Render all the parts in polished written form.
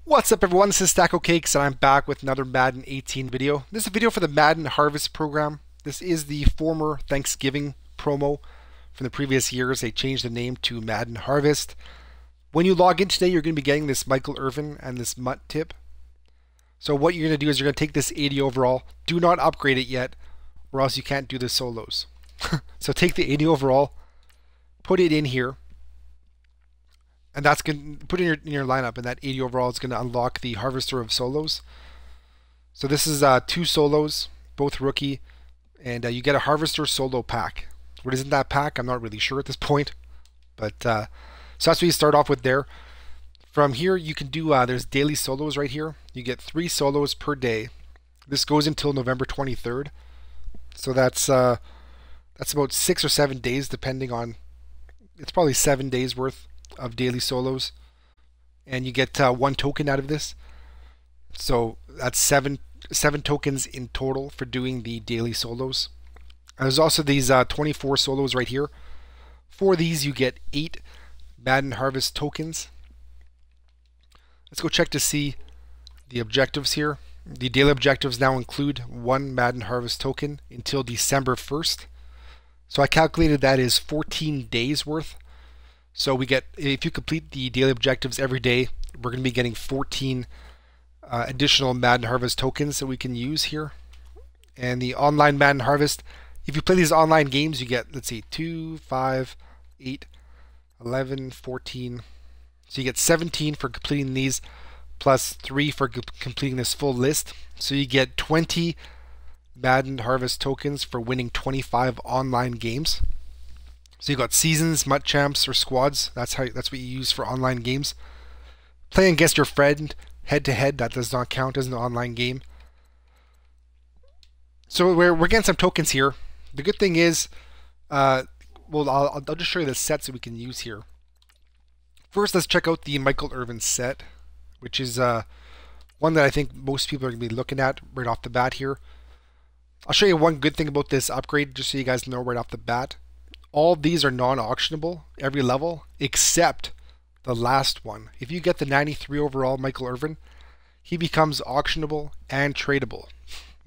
What's up everyone, this is Stacko Cakes and I'm back with another Madden 18 video. This is a video for the Madden Harvest program. This is the former Thanksgiving promo from the previous years. They changed the name to Madden Harvest. When you log in today, you're going to be getting this Michael Irvin and this Mutt tip. So what you're going to do is you're going to take this 80 overall. Do not upgrade it yet or else you can't do the solos. So take the 80 overall, put it in here. And that's going to put it in your lineup, and that 80 overall is going to unlock the Harvester of Solos. So this is 2 solos, both rookie, and you get a Harvester solo pack. What is in that pack? I'm not really sure at this point, but so that's what you start off with there. From here, you can do there's daily solos right here. You get 3 solos per day. This goes until November 23rd, so that's about 6 or 7 days, depending on. It's probably 7 days worth of daily solos, and you get 1 token out of this, so that's seven tokens in total for doing the daily solos. And there's also these 24 solos right here. For these you get 8 Madden Harvest tokens. Let's go check to see the objectives here. The daily objectives now include 1 Madden Harvest token until December 1st, so I calculated that is 14 days worth. So we get, if you complete the daily objectives every day, we're going to be getting 14 additional Madden Harvest tokens that we can use here. And the online Madden Harvest, if you play these online games, you get, let's see, 2, 5, 8, 11, 14. So you get 17 for completing these, plus 3 for completing this full list. So you get 20 Madden Harvest tokens for winning 25 online games. So you got seasons, Mutt champs, or squads. That's what you use for online games. Playing against your friend head to head, that does not count as an online game. So we're getting some tokens here. The good thing is, well, I'll just show you the sets that we can use here. First, let's check out the Michael Irvin set, which is one that I think most people are going to be looking at right off the bat here. I'll show you one good thing about this upgrade, just so you guys know right off the bat. All these are non-auctionable, every level, except the last one. If you get the 93 overall Michael Irvin, he becomes auctionable and tradable,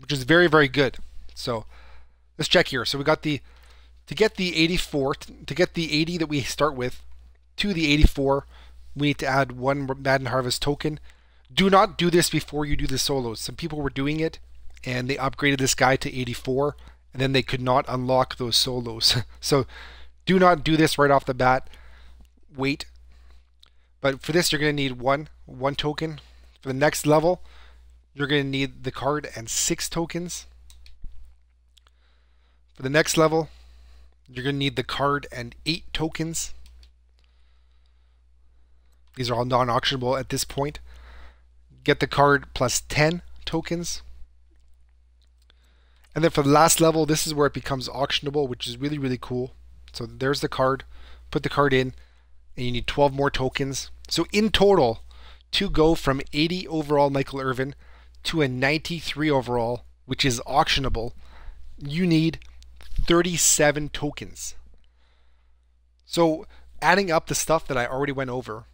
which is very, very good. So let's check here. So we got to get the 84, to get the 80 that we start with, to the 84, we need to add 1 Madden Harvest token. Do not do this before you do the solos. Some people were doing it, and they upgraded this guy to 84, and then they could not unlock those solos. So do not do this right off the bat. Wait. But for this, you're going to need one token. For the next level, you're going to need the card and 6 tokens. For the next level, you're going to need the card and 8 tokens. These are all non-auctionable at this point. Get the card plus 10 tokens. And then for the last level, this is where it becomes auctionable, which is really, really cool. So there's the card. Put the card in, and you need 12 more tokens. So in total, to go from 80 overall Michael Irvin to a 93 overall, which is auctionable, you need 37 tokens. So adding up the stuff that I already went over,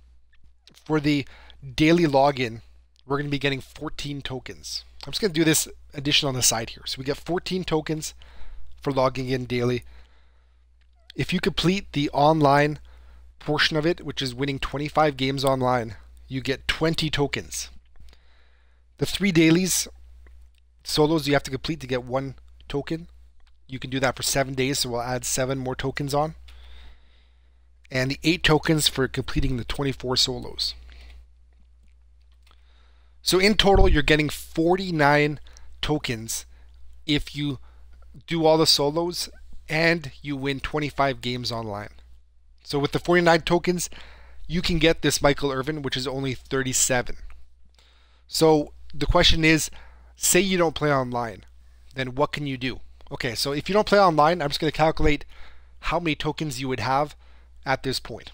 for the daily login, we're going to be getting 14 tokens. I'm just going to do this addition on the side here. So we get 14 tokens for logging in daily. If you complete the online portion of it, which is winning 25 games online, you get 20 tokens. The 3 dailies, solos, you have to complete to get 1 token. You can do that for 7 days, so we'll add 7 more tokens on. And the 8 tokens for completing the 24 solos. So in total, you're getting 49 tokens if you do all the solos and you win 25 games online. So with the 49 tokens, you can get this Michael Irvin, which is only 37. So the question is, say you don't play online, then what can you do? Okay, so if you don't play online, I'm just going to calculate how many tokens you would have at this point.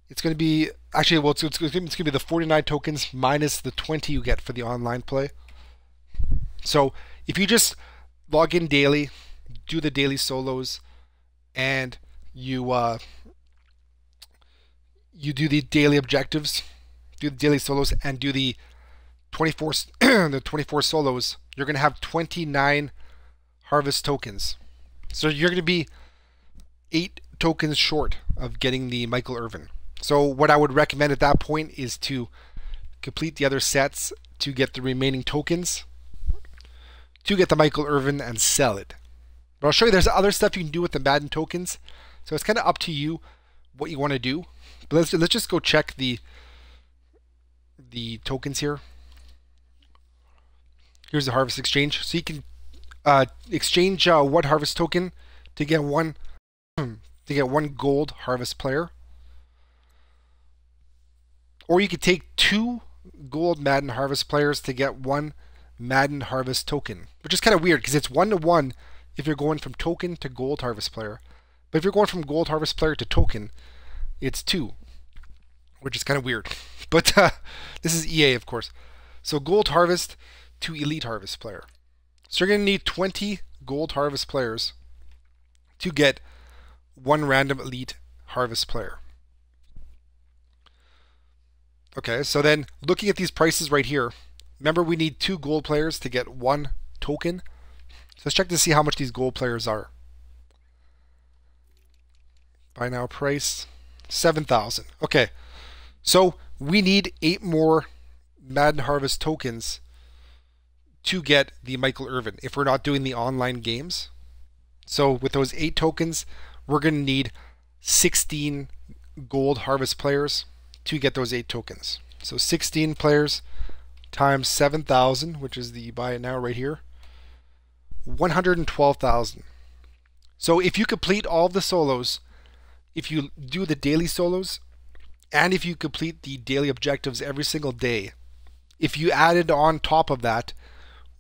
It's going to be, actually, well, it's going to be the 49 tokens minus the 20 you get for the online play. So if you just log in daily, do the daily solos, and you do the daily objectives, do the daily solos, and do the 24 the 24 solos, you're going to have 29 harvest tokens. So you're going to be 8 tokens short of getting the Michael Irvin. So what I would recommend at that point is to complete the other sets to get the remaining tokens to get the Michael Irvin and sell it. But I'll show you there's other stuff you can do with the Madden tokens. So it's kind of up to you what you want to do. But let's just go check the tokens here. Here's the harvest exchange. So you can exchange one harvest token to get one gold harvest player. Or you could take 2 gold Madden harvest players to get 1 Madden harvest token, which is kind of weird because it's 1-to-1 if you're going from token to gold harvest player. But if you're going from gold harvest player to token, it's 2, which is kind of weird. But this is EA, of course. So gold harvest to elite harvest player. So you're going to need 20 gold harvest players to get 1 random elite harvest player. Okay, so then looking at these prices right here, remember we need 2 gold players to get 1 token. So let's check to see how much these gold players are. Buy now price, 7,000. Okay, so we need 8 more Madden Harvest tokens to get the Michael Irvin if we're not doing the online games. So with those 8 tokens, we're going to need 16 gold harvest players to get those 8 tokens. So 16 players times 7,000, which is the buy it now right here, 112,000. So if you complete all of the solos, if you do the daily solos, and if you complete the daily objectives every single day, if you added on top of that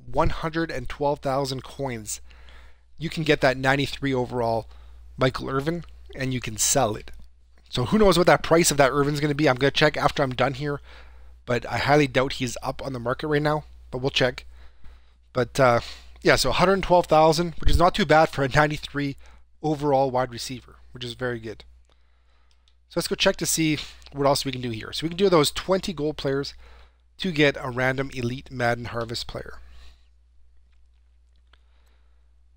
112,000 coins, you can get that 93 overall Michael Irvin and you can sell it. So who knows what that price of that Irvin is going to be. I'm going to check after I'm done here, but I highly doubt he's up on the market right now, but we'll check. But yeah, so 112,000, which is not too bad for a 93 overall wide receiver, which is very good. So let's go check to see what else we can do here. So we can do those 20 gold players to get a random elite Madden Harvest player.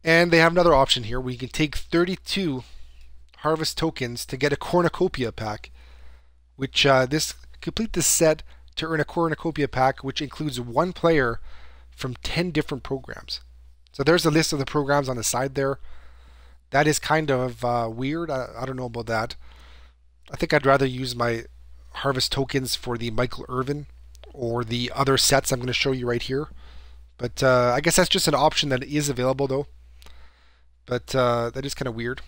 And they have another option here where you can take 32 harvest tokens to get a cornucopia pack, which complete this set to earn a cornucopia pack, which includes 1 player from 10 different programs. So there's a list of the programs on the side there. That is kind of weird. I don't know about that. I think I'd rather use my harvest tokens for the Michael Irvin or the other sets I'm going to show you right here. But I guess that's just an option that is available though. But that is kind of weird.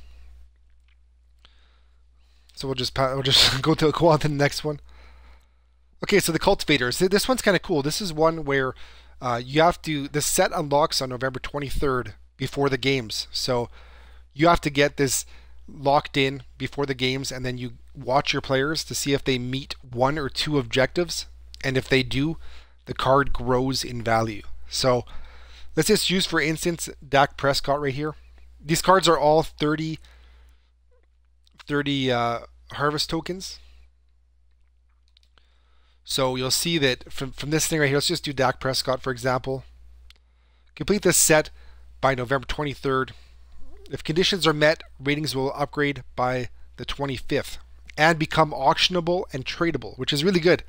So we'll just go on to the next one. Okay, so the cultivators. This one's kind of cool. This is one where you have to. The set unlocks on November 23rd before the games. So you have to get this locked in before the games, and then you watch your players to see if they meet 1 or 2 objectives, and if they do, the card grows in value. So let's just use, for instance, Dak Prescott right here. These cards are all 30 harvest tokens. So you'll see that from this thing right here, let's just do Dak Prescott, for example. Complete this set by November 23rd. If conditions are met, ratings will upgrade by the 25th and become auctionable and tradable, which is really good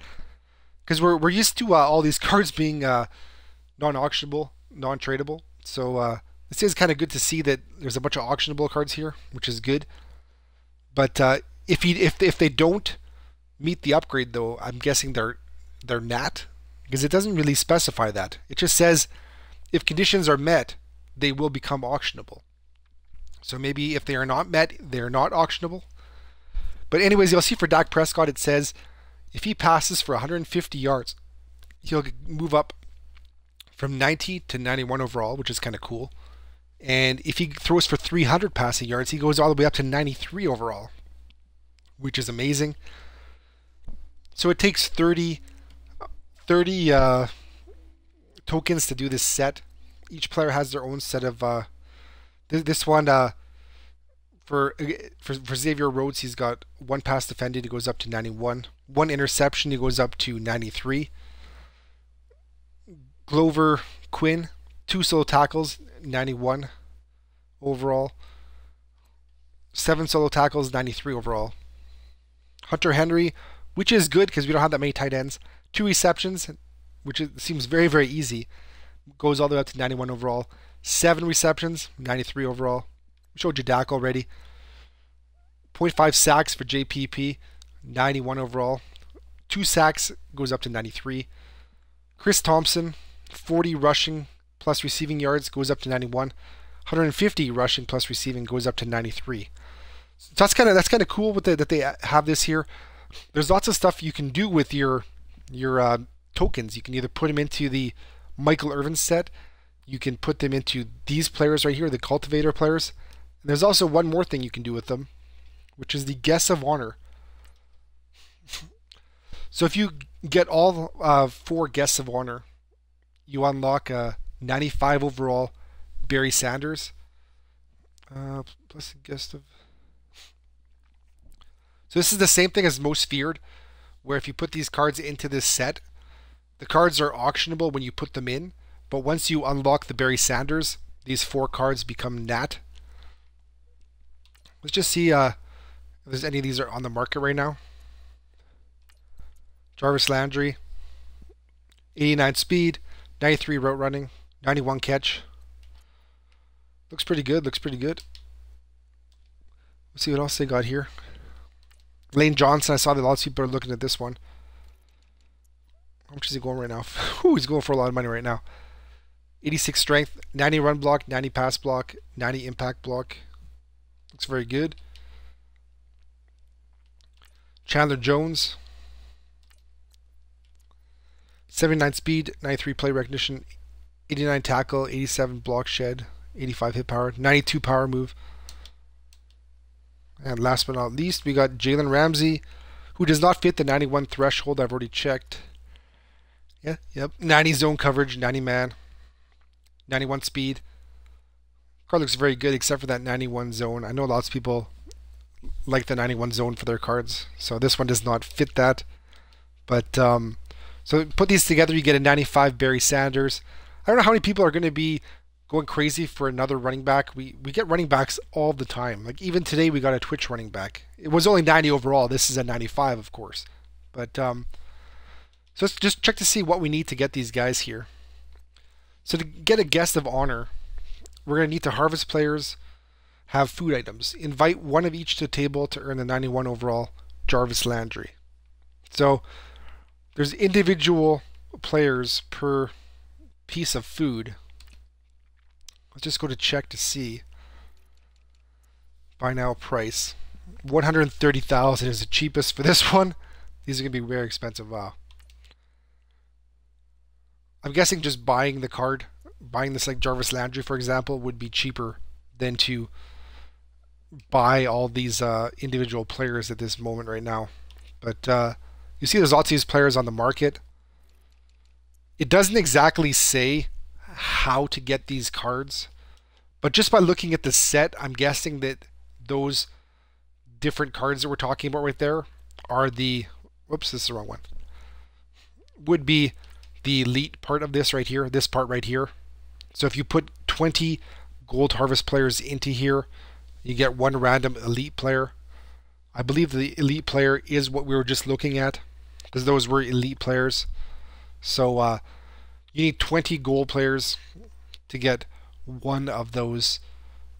because we're used to all these cards being non-auctionable, non-tradable. So this is kind of good to see that there's a bunch of auctionable cards here, which is good. But if they don't meet the upgrade though, I'm guessing they're not, because it doesn't really specify that. It just says if conditions are met, they will become auctionable. So maybe if they are not met, they're not auctionable. But anyways, you'll see for Dak Prescott, it says if he passes for 150 yards, he'll move up from 90 to 91 overall, which is kind of cool. And if he throws for 300 passing yards, he goes all the way up to 93 overall, which is amazing. So it takes 30 tokens to do this set. Each player has their own set of this one For Xavier Rhodes, he's got 1 pass defended, he goes up to 91. 1 interception, he goes up to 93. Glover Quinn, 2 solo tackles, 91 overall. 7 solo tackles, 93 overall. Hunter Henry, which is good because we don't have that many tight ends. 2 receptions, seems very, very easy. Goes all the way up to 91 overall. 7 receptions, 93 overall. We showed you Dak already. 0.5 sacks for JPP, 91 overall. 2 sacks goes up to 93. Chris Thompson, 40 rushing plus receiving yards goes up to 91. 150 rushing plus receiving goes up to 93. So that's kind of cool with that they have this here. There's lots of stuff you can do with your tokens. You can either put them into the Michael Irvin set. You can put them into these players right here, the cultivator players. And there's also one more thing you can do with them, which is the guest of honor. So if you get all 4 guests of honor, you unlock a 95 overall Barry Sanders. Plus a guest of... So this is the same thing as Most Feared, where if you put these cards into this set, the cards are auctionable when you put them in, but once you unlock the Barry Sanders, these 4 cards become nat. Let's just see if there's any of these are on the market right now. Jarvis Landry, 89 speed, 93 route running, 91 catch. Looks pretty good, looks pretty good. Let's see what else they got here. Lane Johnson, I saw that lots of people are looking at this one. How much is he going right now? Ooh, he's going for a lot of money right now. 86 strength, 90 run block, 90 pass block, 90 impact block. Looks very good. Chandler Jones, 79 speed, 93 play recognition, 89 tackle, 87 block shed, 85 hit power, 92 power move. And last but not least, we got Jalen Ramsey, who does not fit the 91 threshold. I've already checked. Yeah, yep. 90 zone coverage, 90 man, 91 speed. Card looks very good except for that 91 zone. I know lots of people like the 91 zone for their cards, so this one does not fit that. But so put these together, you get a 95 Barry Sanders. I don't know how many people are going to be going crazy for another running back. We get running backs all the time. Like even today we got a Twitch running back. It was only 90 overall. This is a 95, of course. But so let's just check to see what we need to get these guys here. So to get a guest of honor, we're going to need to harvest players, have food items. Invite one of each to the table to earn the 91 overall Jarvis Landry. So there's individual players per piece of food. Let's just go to check to see. Buy now price. 130,000 is the cheapest for this one. These are going to be very expensive. Wow. I'm guessing just buying the card, buying this like Jarvis Landry, for example, would be cheaper than to buy all these individual players at this moment right now. But you see there's lots of these players on the market. It doesn't exactly say how to get these cards, but just by looking at the set, I'm guessing that those different cards that we're talking about right there are the, whoops, this is the wrong one, would be the elite part of this right here, this part right here. So if you put 20 gold harvest players into here, you get one random elite player. I believe the elite player is what we were just looking at, because those were elite players. So you need 20 gold players to get one of those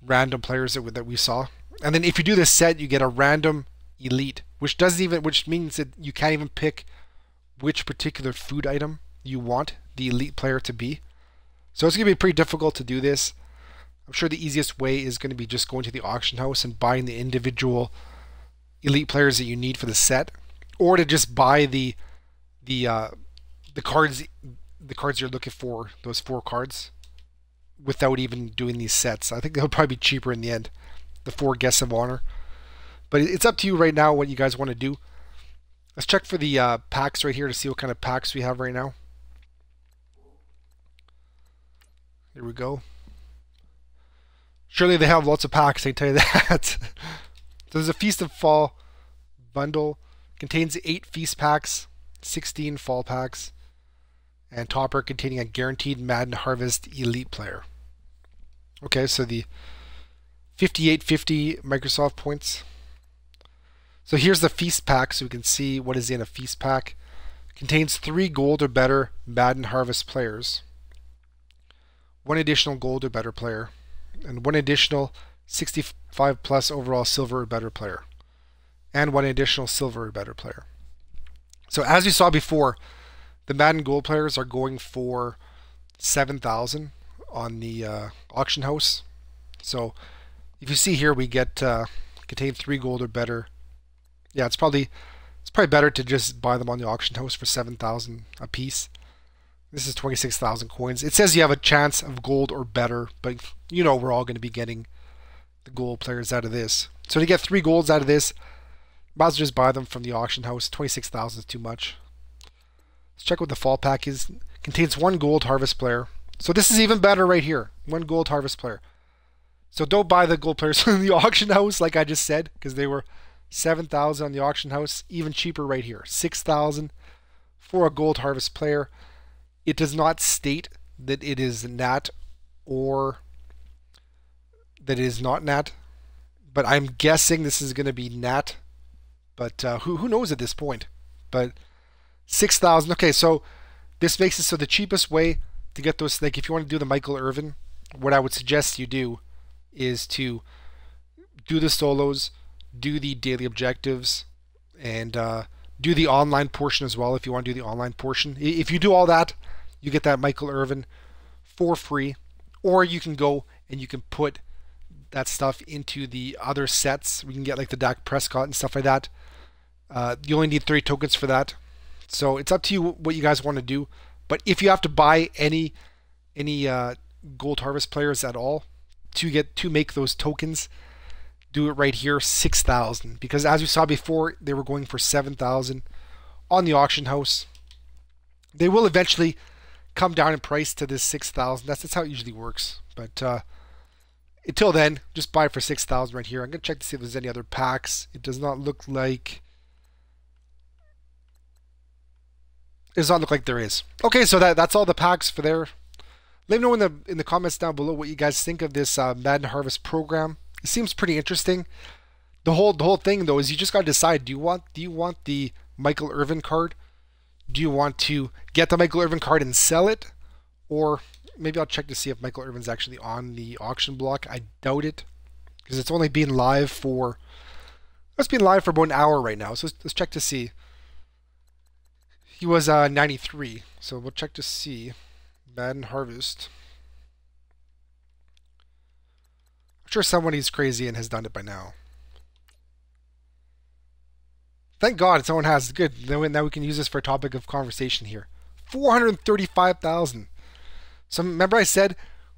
random players that we saw. And then if you do this set, you get a random elite, which means that you can't even pick which particular food item you want the elite player to be. So it's going to be pretty difficult to do this. I'm sure the easiest way is going to be just going to the auction house and buying the individual elite players that you need for the set, or to just buy the cards you're looking for, those 4 cards, without even doing these sets. I think they'll probably be cheaper in the end, the 4 guests of honor. But it's up to you right now what you guys want to do. Let's check for the packs right here to see what kind of packs we have right now. Here we go. Surely they have lots of packs, I tell you that. So there's a Feast of Fall bundle. Contains 8 Feast packs, 16 Fall packs, and Topper containing a guaranteed Madden Harvest Elite player. Okay, so the 5850 Microsoft points. So here's the Feast pack, so we can see what is in a Feast pack. Contains 3 gold or better Madden Harvest players, 1 additional gold or better player, and 1 additional 65 plus overall silver or better player, and 1 additional silver or better player. So as we saw before, the Madden gold players are going for 7,000 on the auction house. So if you see here, we get contain 3 gold or better. Yeah, it's probably better to just buy them on the auction house for 7,000 a piece. This is 26,000 coins. It says you have a chance of gold or better, but you know we're all going to be getting the gold players out of this. So to get 3 golds out of this, might as well just buy them from the auction house. 26,000 is too much. Let's check what the fall pack is. Contains 1 gold harvest player. So this is even better right here. 1 gold harvest player. So don't buy the gold players from the auction house like I just said, because they were 7,000 on the auction house. Even cheaper right here. 6,000 for a gold harvest player. It does not state that it is nat or that it is not nat, but I'm guessing this is going to be nat. But who knows at this point? But 6,000. Okay, so this makes it so the cheapest way to get those, like if you want to do the Michael Irvin, what I would suggest you do is to do the solos, do the daily objectives, and do the online portion as well if you want to do the online portion. If you do all that, you get that Michael Irvin for free, or you can go and you can put that stuff into the other sets. We can get like the PRESCOTT and stuff like that. You only need 30 tokens for that. So it's up to you what you guys want to do. But if you have to buy any gold harvest players at all to make those tokens, do it right here, 6,000. Because as we saw before, they were going for 7,000 on the auction house. They will eventually come down in price to this 6,000. That's how it usually works. But until then, just buy it for 6,000 right here. I'm going to check to see if there's any other packs. It does not look like... It does not look like there is. Okay, so that's all the packs for there. Let me know in the comments down below what you guys think of this Madden Harvest program. It seems pretty interesting. The whole thing though is you just got to decide: do you want the Michael Irvin card? Do you want to get the Michael Irvin card and sell it? Or maybe I'll check to see if Michael Irvin's actually on the auction block. I doubt it, because it's only been live for about an hour right now. So let's check to see. He was 93, so we'll check to see. Madden Harvest. I'm sure somebody's crazy and has done it by now. Thank God someone has. Good. Now we can use this for a topic of conversation here. 435,000. So remember I said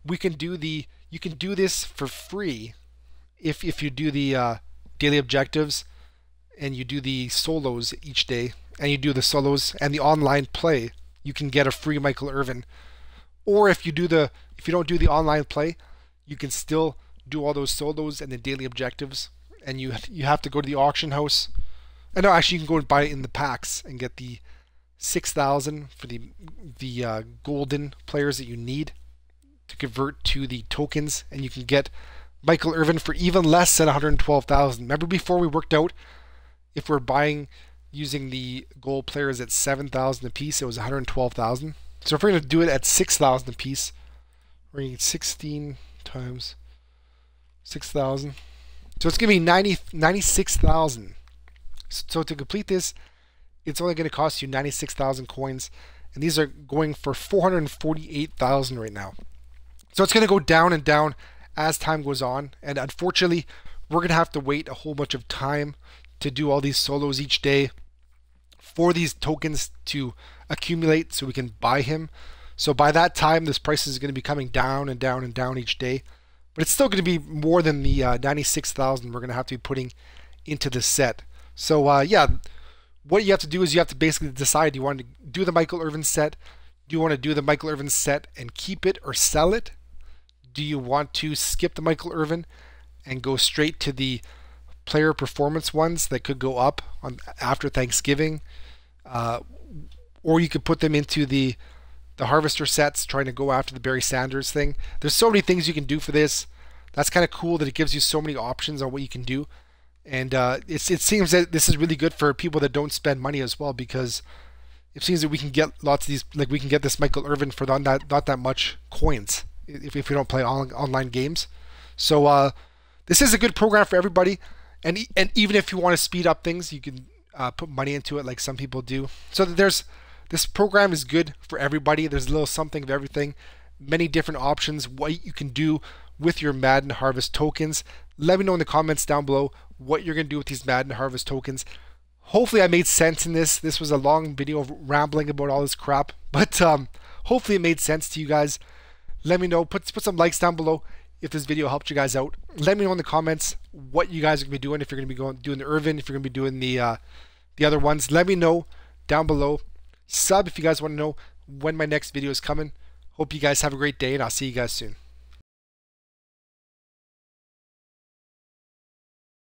you can do this for free if you do the daily objectives and you do the solos each day, and you do the solos and the online play, you can get a free Michael Irvin. Or if you don't do the online play, you can still do all those solos and the daily objectives, and you have to go to the auction house. And no, actually you can go and buy it in the packs and get the 6,000 for the golden players that you need to convert to the tokens, and you can get Michael Irvin for even less than 112,000. Remember before we worked out if we're buying using the gold players at 7,000 a piece, it was 112,000. So if we're going to do it at 6,000 a piece, we're going to get 16 times 6,000. So it's going to be 96,000. So to complete this, it's only going to cost you 96,000 coins, and these are going for 448,000 right now. So it's going to go down and down as time goes on, and unfortunately, we're going to have to wait a whole bunch of time to do all these solos each day for these tokens to accumulate so we can buy him. So by that time, this price is going to be coming down and down and down each day, but it's still going to be more than the 96,000 we're going to have to be putting into the set. So yeah, what you have to do is you have to basically decide: do you want to do the Michael Irvin set? Do you want to do the Michael Irvin set and keep it or sell it? Do you want to skip the Michael Irvin and go straight to the player performance ones that could go up on after Thanksgiving? Or you could put them into the harvester sets, trying to go after the Barry Sanders thing. There's so many things you can do for this. That's kind of cool that it gives you so many options on what you can do. And it seems that this is really good for people that don't spend money as well, because it seems that we can get lots of these, like we can get this Michael Irvin for not that much coins if we don't play online games. So this is a good program for everybody. And even if you want to speed up things, you can put money into it like some people do. So this program is good for everybody. There's a little something of everything, many different options, what you can do with your Madden Harvest tokens. Let me know in the comments down below what you're going to do with these Madden Harvest tokens. Hopefully I made sense in this. This was a long video of rambling about all this crap, but hopefully it made sense to you guys. Let me know. Put some likes down below if this video helped you guys out. Let me know in the comments what you guys are going to be doing, if you're going to be doing the Irvin, if you're going to be doing the other ones. Let me know down below. Sub if you guys want to know when my next video is coming. Hope you guys have a great day, and I'll see you guys soon.